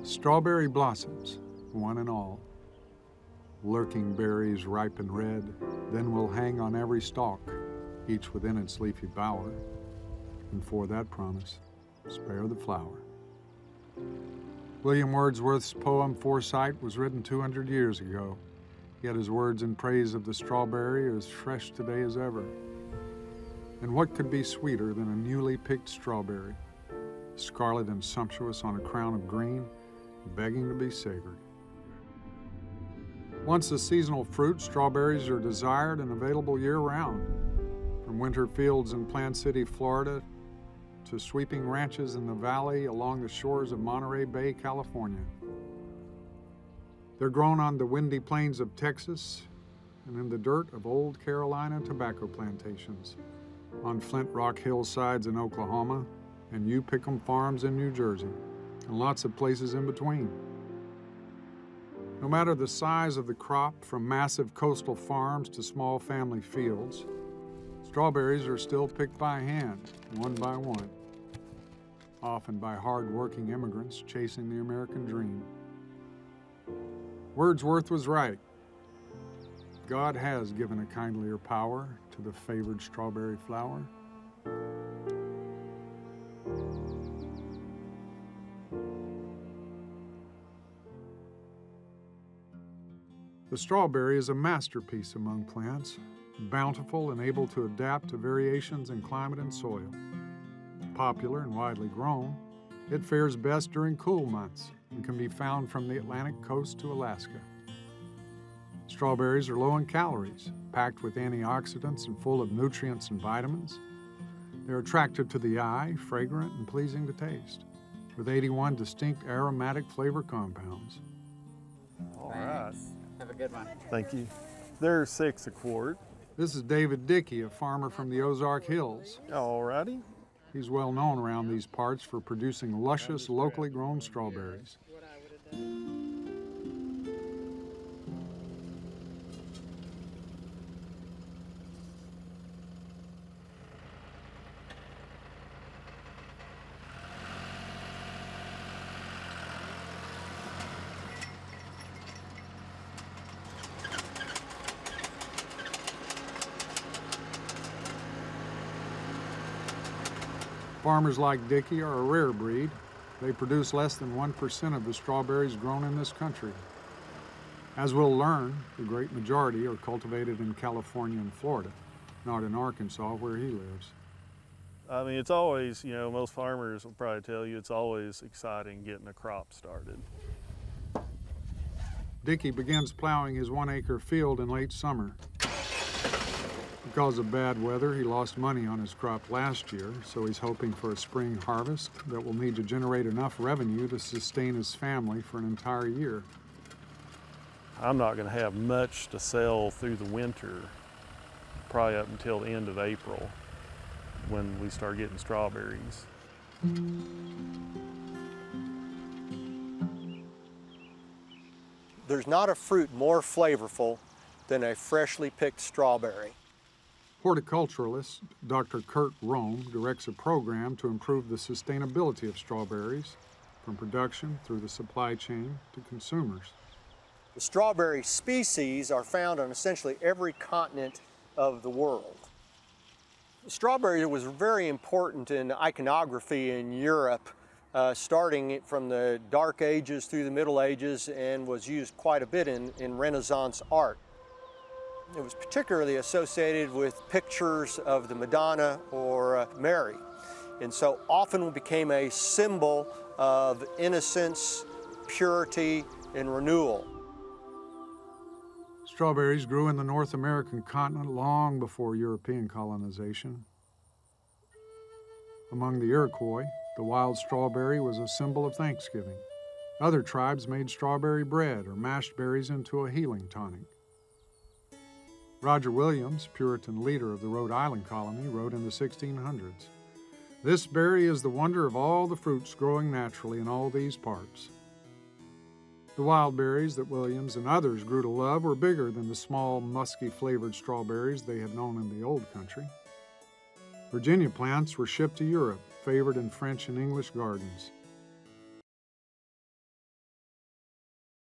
Strawberry blossoms, one and all. Lurking berries ripen red, then will hang on every stalk, each within its leafy bower. And for that promise, spare the flower. William Wordsworth's poem Foresight was written 200 years ago, yet his words in praise of the strawberry are as fresh today as ever. And what could be sweeter than a newly picked strawberry, scarlet and sumptuous on a crown of green, begging to be savored? Once a seasonal fruit, strawberries are desired and available year-round. From winter fields in Plant City, Florida, to sweeping ranches in the valley along the shores of Monterey Bay, California. They're grown on the windy plains of Texas and in the dirt of old Carolina tobacco plantations, on Flint Rock hillsides in Oklahoma, and You Pick 'em farms in New Jersey, and lots of places in between. No matter the size of the crop, from massive coastal farms to small family fields, strawberries are still picked by hand, one by one, often by hard-working immigrants chasing the American dream. Wordsworth was right. God has given a kindlier power to the favored strawberry flower. The strawberry is a masterpiece among plants, bountiful and able to adapt to variations in climate and soil. Popular and widely grown, it fares best during cool months and can be found from the Atlantic coast to Alaska. Strawberries are low in calories, packed with antioxidants and full of nutrients and vitamins. They're attractive to the eye, fragrant and pleasing to taste, with 81 distinct aromatic flavor compounds. All right. Have a good one. Thank you. They're $6 a quart. This is David Dickey, a farmer from the Ozark Hills. All righty. He's well known around these parts for producing luscious, locally grown strawberries. Farmers like Dickey are a rare breed. They produce less than 1% of the strawberries grown in this country. As we'll learn, the great majority are cultivated in California and Florida, not in Arkansas where he lives. I mean, it's always, most farmers will probably tell you it's always exciting getting a crop started. Dickey begins plowing his 1-acre field in late summer. Because of bad weather, he lost money on his crop last year, so he's hoping for a spring harvest that will need to generate enough revenue to sustain his family for an entire year. I'm not going to have much to sell through the winter, probably up until the end of April, when we start getting strawberries. There's not a fruit more flavorful than a freshly picked strawberry. Horticulturalist Dr. Kurt Rome directs a program to improve the sustainability of strawberries, from production through the supply chain to consumers. The strawberry species are found on essentially every continent of the world. The strawberry was very important in iconography in Europe, starting from the Dark Ages through the Middle Ages, and was used quite a bit in Renaissance art. It was particularly associated with pictures of the Madonna or Mary, and so often became a symbol of innocence, purity, and renewal. Strawberries grew in the North American continent long before European colonization. Among the Iroquois, the wild strawberry was a symbol of Thanksgiving. Other tribes made strawberry bread or mashed berries into a healing tonic. Roger Williams, Puritan leader of the Rhode Island colony, wrote in the 1600s, "This berry is the wonder of all the fruits growing naturally in all these parts." The wild berries that Williams and others grew to love were bigger than the small, musky-flavored strawberries they had known in the old country. Virginia plants were shipped to Europe, favored in French and English gardens.